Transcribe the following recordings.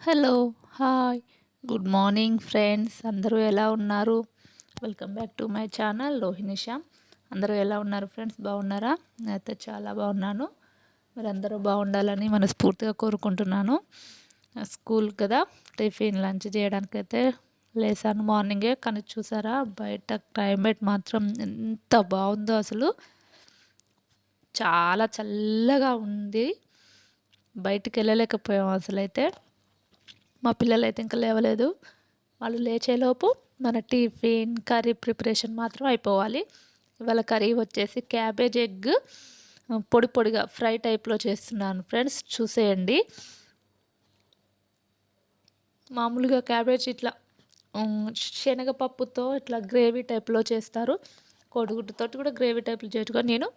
Hello! Hi! Good morning friends. అందరూ ఎలా ఉన్నారు? Welcome back to my channel Rohinishyam. అందరూ ఎలా ఉన్నారు ఫ్రెండ్స్? బాగున్నారా? నేనైతే చాలా బాగున్నాను. మీరందరూ బాగుండాలని మనస్ఫూర్తిగా కోరుకుంటున్నాను. స్కూల్ కదా, టిఫిన్, లంచ్ చేయడానికైతే లేసాను మార్నింగే. కానీ చూసారా బయట క్లైమేట్ మాత్రం ఎంత బాగుందో అసలు. చాలా చల్లగా ఉంది. బయటికెళ్ళలేకపోయాం అసలైతే. మా పిల్లలైతే ఇంకా లేవలేదు. వాళ్ళు లేచేలోపు మన టిఫిన్, కర్రీ ప్రిపరేషన్ మాత్రం అయిపోవాలి. ఇవాళ కర్రీ వచ్చేసి క్యాబేజ్ ఎగ్ పొడి పొడిగా ఫ్రై టైప్‌లో చేస్తున్నాను ఫ్రెండ్స్, చూసేయండి. మామూలుగా క్యాబేజ్ ఇట్లా శనగపప్పుతో ఇట్లా గ్రేవీ టైప్‌లో చేస్తారు. కోడిగుడ్డుతోటి కూడా గ్రేవీ టైప్‌లో చేయొచ్చు. కానీ నేను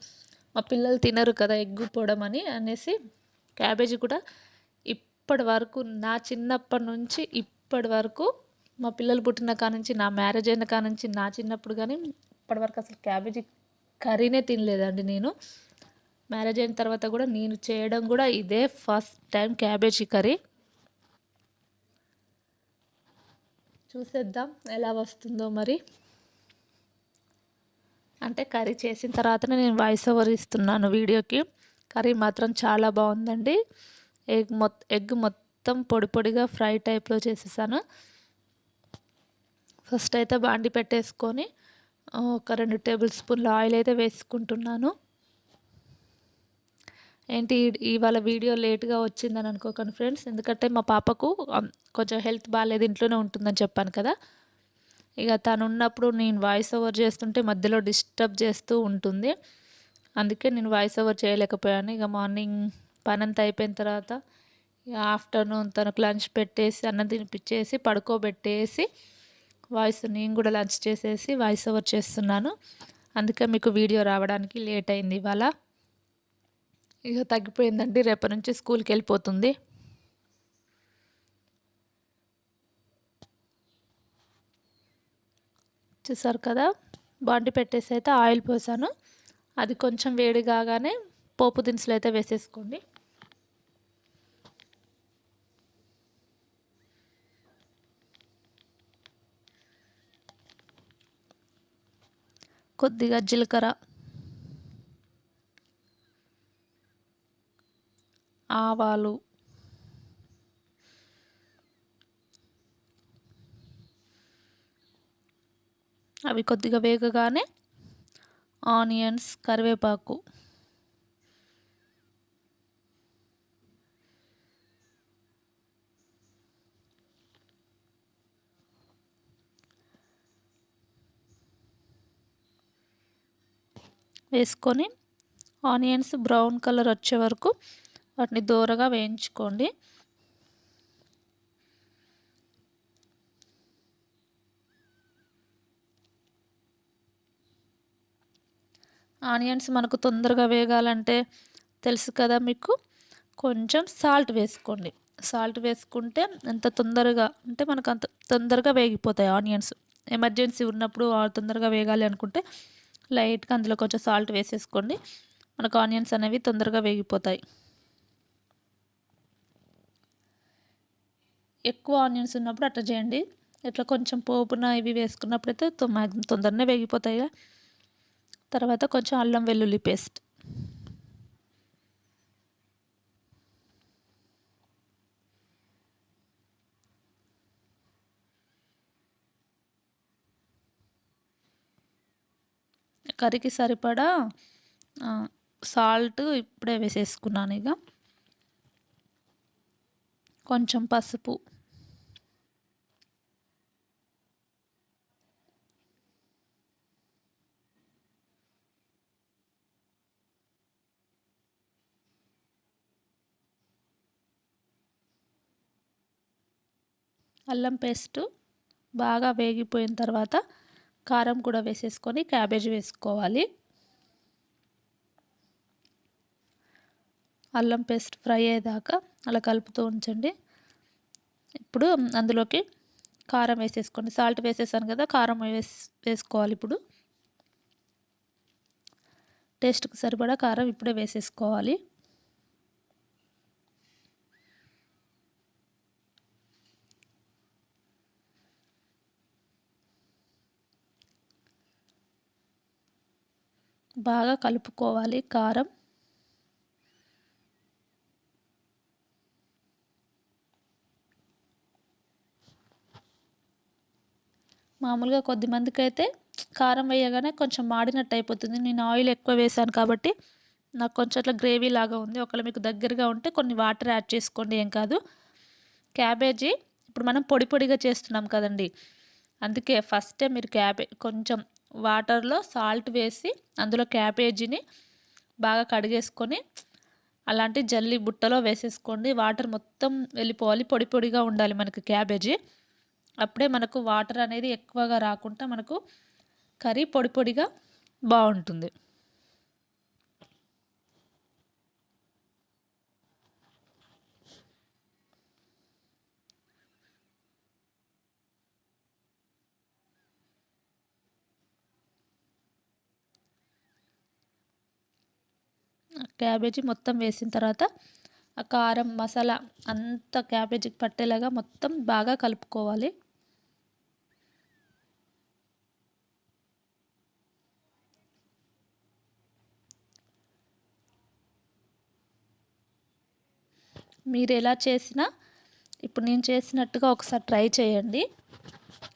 మా పిల్లలు తినరు కదా ఎగ్ పొడమని అనేసి క్యాబేజీ కూడా ఇప్పటి వరకు నా చిన్నప్పటి నుంచి ఇప్పటి వరకు మా పిల్లలు పుట్టిన కానుంచి, నా మ్యారేజ్ అయిన కానుంచి, నా చిన్నప్పుడు కానీ ఇప్పటివరకు అసలు క్యాబేజీ కర్రీనే తినలేదండి నేను. మ్యారేజ్ అయిన తర్వాత కూడా నేను చేయడం కూడా ఇదే ఫస్ట్ టైం క్యాబేజీ కర్రీ. చూసేద్దాం ఎలా వస్తుందో మరి. అంటే కర్రీ చేసిన తర్వాతనే నేను వాయిస్ ఓవర్ ఇస్తున్నాను వీడియోకి. కర్రీ మాత్రం చాలా బాగుందండి. ఎగ్ మొత్తం పొడి పొడిగా ఫ్రై టైప్‌లో చేసేసాను. ఫస్ట్ అయితే బాండి పెట్టేసుకొని ఒక 2 టేబుల్ స్పూన్ల ఆయిల్ అయితే వేసుకుంటున్నాను. ఏంటి ఇవాళ వీడియో లేట్‌గా వచ్చిందని అనుకోకండి ఫ్రెండ్స్. ఎందుకంటే మా పాపకు కొంచెం హెల్త్ బాలేదు, ఇంట్లోనే ఉంటుందని చెప్పాను కదా. ఇక తను ఉన్నప్పుడు నేను వాయిస్ ఓవర్ చేస్తుంటే మధ్యలో డిస్టర్బ్ చేస్తూ ఉంటుంది. అందుకే నేను వాయిస్ ఓవర్ చేయలేకపోయాను. ఇక మార్నింగ్ పనంతా అయిపోయిన తర్వాత ఇక ఆఫ్టర్నూన్ తనకు లంచ్ పెట్టేసి, అన్నం తినిపించేసి, పడుకోబెట్టేసి నేను కూడా లంచ్ చేసేసి వాయిస్ ఓవర్ చేస్తున్నాను. అందుకే మీకు వీడియో రావడానికి లేట్ అయింది ఇవాళ. ఇక తగ్గిపోయిందండి, రేపటి నుంచి స్కూల్కి వెళ్ళిపోతుంది. చూసారు కదా, బాండి పెట్టేసి అయితే ఆయిల్ పోసాను. అది కొంచెం వేడి కాగానే పోపు దినుసులు అయితే వేసేసుకోండి. కొద్దిగా జీలకర్ర, ఆవాలు, అవి కొద్దిగా వేగగానే ఆనియన్స్, కరివేపాకు, వేసుకొని ఆనియన్స్ బ్రౌన్ కలర్ వచ్చే వరకు వాటిని దూరగా వేయించుకోండి. ఆనియన్స్ మనకు తొందరగా వేగాలంటే తెలుసు కదా మీకు, కొంచెం సాల్ట్ వేసుకోండి. సాల్ట్ వేసుకుంటే ఎంత తొందరగా అంటే మనకు అంత తొందరగా వేగిపోతాయి ఆనియన్స్. ఎమర్జెన్సీ ఉన్నప్పుడు తొందరగా వేగాలి అనుకుంటే లైట్గా అందులో కొంచెం సాల్ట్ వేసేసుకోండి. మనకు ఆనియన్స్ అనేవి తొందరగా వేగిపోతాయి. ఎక్కువ ఆనియన్స్ ఉన్నప్పుడు అట్లా చేయండి. ఇట్లా కొంచెం పోపున ఇవి వేసుకున్నప్పుడైతే తొందరనే వేగిపోతాయి. తర్వాత కొంచెం అల్లం వెల్లుల్లి పేస్ట్, కర్రీకి సరిపడా సాల్ట్ ఇప్పుడే వేసేసుకున్నాను. ఇక కొంచెం పసుపు, అల్లం పేస్టు బాగా వేగిపోయిన తర్వాత కారం కూడా వేసేసుకొని క్యాబేజ్ వేసుకోవాలి. అల్లం పేస్ట్ ఫ్రై అయ్యేదాకా అలా కలుపుతూ ఉంచండి. ఇప్పుడు అందులోకి కారం వేసేసుకోండి. సాల్ట్ వేసేసాను కదా, కారం వేసుకోవాలి. ఇప్పుడు టేస్ట్కి సరిపడా కారం ఇప్పుడే వేసేసుకోవాలి. బాగా కలుపుకోవాలి కారం. మామూలుగా కొద్దిమందికైతే కారం వేయగానే కొంచెం మాడినట్టు అయిపోతుంది. నేను ఆయిల్ ఎక్కువ వేశాను కాబట్టి నాకు కొంచెం అట్లా గ్రేవీ లాగా ఉంది. ఒకవేళ మీకు దగ్గరగా ఉంటే కొన్ని వాటర్ యాడ్ చేసుకోండి, ఏం కాదు. క్యాబేజీ ఇప్పుడు మనం పొడి పొడిగా చేస్తున్నాం కదండి, అందుకే ఫస్టే మీరు కొంచెం వాటర్లో సాల్ట్ వేసి అందులో క్యాబేజీని బాగా కడిగేసుకొని అలాంటి జల్లి బుట్టలో వేసేసుకోండి. వాటర్ మొత్తం వెళ్ళిపోవాలి, పొడి పొడిగా ఉండాలి మనకి క్యాబేజీ. అప్పుడే మనకు వాటర్ అనేది ఎక్కువగా రాకుండా మనకు కర్రీ పొడి పొడిగా బాగుంటుంది. క్యాబేజీ మొత్తం వేసిన తర్వాత ఆ కారం మసాలా అంతా క్యాబేజీకి పట్టేలాగా మొత్తం బాగా కలుపుకోవాలి. మీరు ఎలా చేసినా ఇప్పుడు నేను చేసినట్టుగా ఒకసారి ట్రై చేయండి.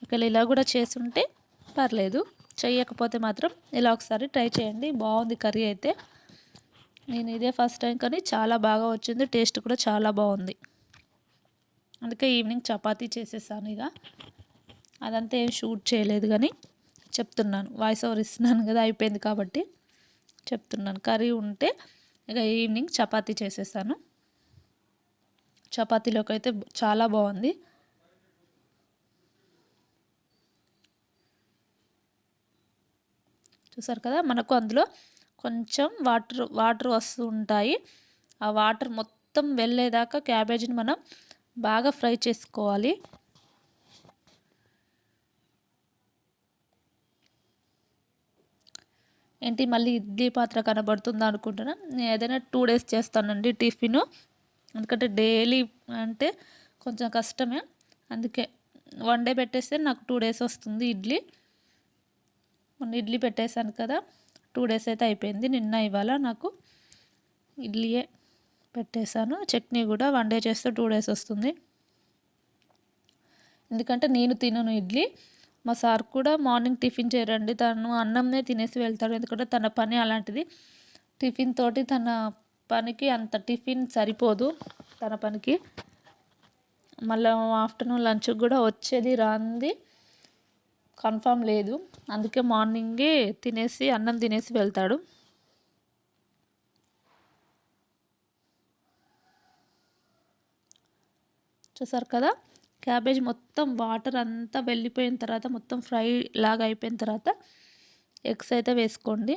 ఒకవేళ ఇలా కూడా చేసుంటే పర్లేదు, చేయకపోతే మాత్రం ఇలా ఒకసారి ట్రై చేయండి. బాగుంది కర్రీ అయితే. నేను ఇదే ఫస్ట్ టైం కానీ చాలా బాగా వచ్చింది, టేస్ట్ కూడా చాలా బాగుంది. అందుకే ఈవినింగ్ చపాతీ చేసేసాను. ఇక అదంతా ఏం షూట్ చేయలేదు కానీ చెప్తున్నాను, వాయిస్ ఓవర్ ఇస్తున్నాను కదా, అయిపోయింది కాబట్టి చెప్తున్నాను. కర్రీ ఉంటే ఇక ఈవినింగ్ చపాతీ చేసేసాను. చపాతీలోకి అయితే చాలా బాగుంది. చూసారు కదా, మనకు అందులో కొంచెం వాటర్ వస్తూ ఉంటాయి. ఆ వాటర్ మొత్తం వెళ్ళేదాకా క్యాబేజీని మనం బాగా ఫ్రై చేసుకోవాలి. ఏంటి మళ్ళీ ఇడ్లీ పాత్ర కనబడుతుందా అనుకుంటున్నా, నేను ఏదైనా 2 డేస్ చేస్తానండి టిఫిన్. ఎందుకంటే డైలీ అంటే కొంచెం కష్టమే, అందుకే 1 డే పెట్టేస్తే నాకు 2 డేస్ వస్తుంది ఇడ్లీ. మొన్న ఇడ్లీ పెట్టేశాను కదా, 2 డేస్ అయితే అయిపోయింది. నిన్న ఇవాళ నాకు ఇడ్లీయే పెట్టేశాను. చట్నీ కూడా 1 డే చేస్తే 2 డేస్ వస్తుంది. ఎందుకంటే నేను తినను ఇడ్లీ, మా సార్ కూడా మార్నింగ్ టిఫిన్ చేయరండి, తను అన్నంనే తినేసి వెళ్తాడు. ఎందుకంటే తన పని అలాంటిది. టిఫిన్ తోటి తన పనికి అంత టిఫిన్ సరిపోదు తన పనికి. మళ్ళీ ఆఫ్టర్నూన్ లంచ్కి కూడా వచ్చేది రాంది కన్ఫామ్ లేదు. అందుకే మార్నింగే అన్నం తినేసి వెళ్తాడు. చూసారు కదా, క్యాబేజ్ మొత్తం వాటర్ అంతా వెళ్ళిపోయిన తర్వాత మొత్తం ఫ్రై లాగా అయిపోయిన తర్వాత ఎగ్స్ అయితే వేసుకోండి.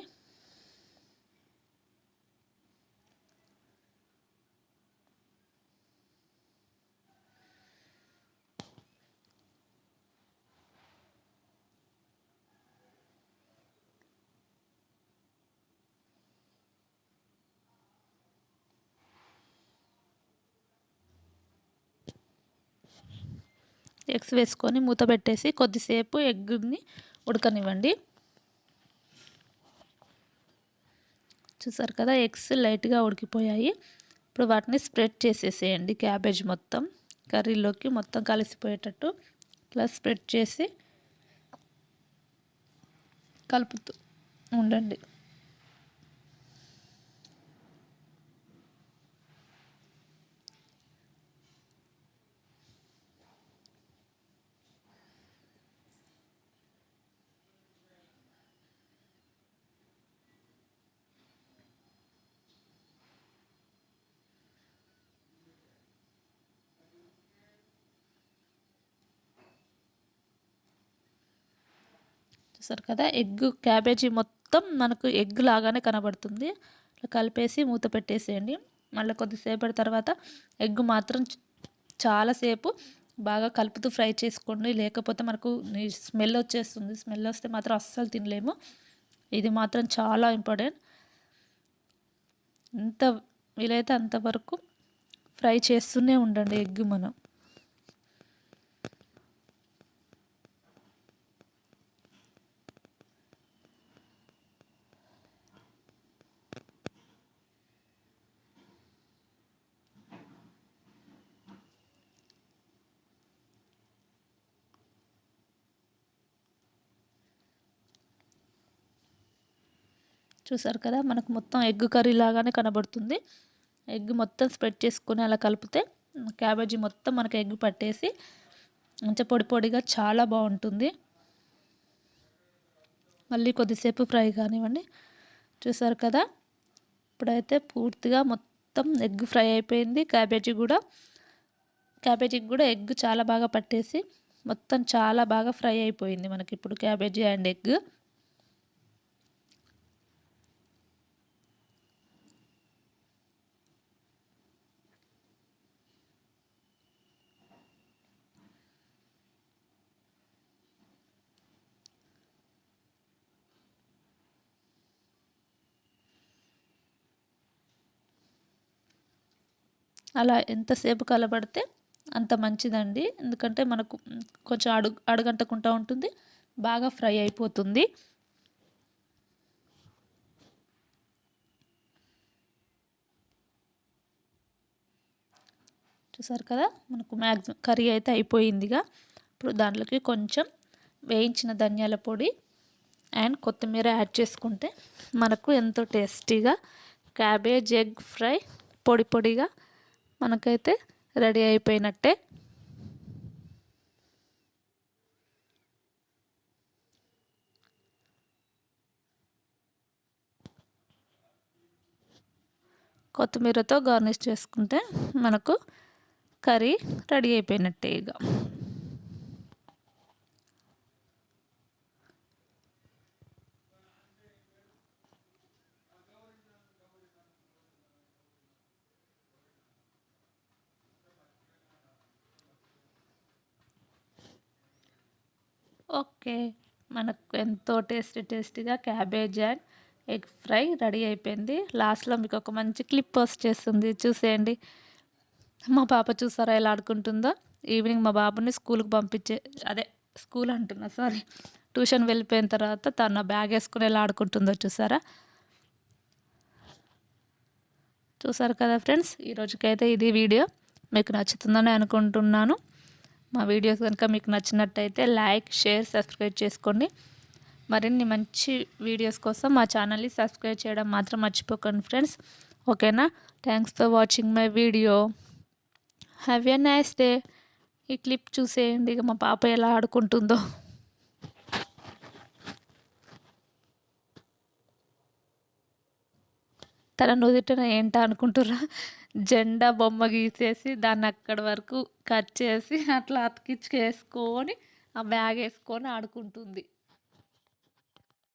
ఎగ్స్ వేసుకొని మూత పెట్టేసి కొద్దిసేపు ఎగ్ని ఉడకనివ్వండి. చూసారు కదా, ఎగ్స్ లైట్గా ఉడికిపోయాయి. ఇప్పుడు వాటిని స్ప్రెడ్ చేసేసేయండి. క్యాబేజ్ మొత్తం కర్రీలోకి మొత్తం కలిసిపోయేటట్టు ఇట్లా స్ప్రెడ్ చేసి కలుపుతూ ఉండండి. చూసారు కదా, క్యాబేజీ మొత్తం మనకు ఎగ్ లాగానే కనబడుతుంది. ఇట్లా కలిపేసి మూత పెట్టేసేయండి. మళ్ళీ కొద్దిసేపటి తర్వాత ఎగ్ మాత్రం చాలాసేపు బాగా కలుపుతూ ఫ్రై చేసుకోండి, లేకపోతే మనకు స్మెల్ వచ్చేస్తుంది. స్మెల్ వస్తే మాత్రం అస్సలు తినలేము. ఇది మాత్రం చాలా ఇంపార్టెంట్. ఎంత వీలైతే అంతవరకు ఫ్రై చేస్తూనే ఉండండి ఎగ్ మనం. చూసారు కదా, మనకు మొత్తం ఎగ్ కర్రీ లాగానే కనబడుతుంది. ఎగ్ మొత్తం స్ప్రెడ్ చేసుకొని అలా కలిపితే క్యాబేజీ మొత్తం మనకు ఎగ్ పట్టేసి మంచిగా పొడి పొడిగా చాలా బాగుంటుంది. మళ్ళీ కొద్దిసేపు ఫ్రై కానివ్వండి. చూసారు కదా, ఇప్పుడైతే పూర్తిగా మొత్తం ఎగ్ ఫ్రై అయిపోయింది. క్యాబేజీకి కూడా ఎగ్ చాలా బాగా పట్టేసి మొత్తం చాలా బాగా ఫ్రై అయిపోయింది మనకి ఇప్పుడు క్యాబేజీ అండ్ ఎగ్. అలా ఎంతసేపు కలబడితే అంత మంచిదండి. ఎందుకంటే మనకు కొంచెం అడుగంటకుండా ఉంటుంది, బాగా ఫ్రై అయిపోతుంది. చూసారు కదా, మనకు మ్యాక్సిమం కర్రీ అయితే అయిపోయిందిగా. ఇప్పుడు దాంట్లోకి కొంచెం వేయించిన ధనియాల పొడి అండ్ కొత్తిమీర యాడ్ చేసుకుంటే మనకు ఎంతో టేస్టీగా క్యాబేజ్ ఎగ్ ఫ్రై పొడి పొడిగా మనకైతే రెడీ అయిపోయినట్టే. కొత్తిమీరతో గార్నిష్ చేసుకుంటే మనకు కర్రీ రెడీ అయిపోయినట్టే ఇక. ఓకే, మనకు ఎంతో టేస్టీగా cabbage and egg fry ready అయిపోయింది. లాస్ట్లో మీకు ఒక మంచి క్లిప్ పోస్ట్ చేస్తుంది, చూసేయండి. మా పాప చూసారా ఎలా ఆడుకుంటుందో. ఈవినింగ్ మా బాబుని స్కూల్కి స్కూల్ అంటున్నా, సారీ, ట్యూషన్ వెళ్ళిపోయిన తర్వాత తన బ్యాగ్ వేసుకుని ఎలా ఆడుకుంటుందో చూసారా. చూసారు కదా ఫ్రెండ్స్, ఈరోజుకైతే ఇది వీడియో మీకు నచ్చుతుందని అనుకుంటున్నాను. మా వీడియోస్ కనుక మీకు నచ్చినట్టయితే లైక్, షేర్, సబ్స్క్రైబ్ చేసుకోండి. మరిన్ని మంచి వీడియోస్ కోసం మా ఛానల్ని సబ్స్క్రైబ్ చేయడం మాత్రం మర్చిపోకండి ఫ్రెండ్స్. ఓకేనా? Thanks for watching my video. Have a nice day. ఈ క్లిప్ చూసేయండి ఇక మా పాప ఎలా ఆడుకుంటుందో. తన నుదుటిన ఏంటా అనుకుంటుర్రా? జెండా బొమ్మ గీసేసి దాన్ని అక్కడి వరకు కట్ చేసి అట్లా అతికించుకేసుకొని ఆ బ్యాగ్ వేసుకొని ఆడుకుంటుంది.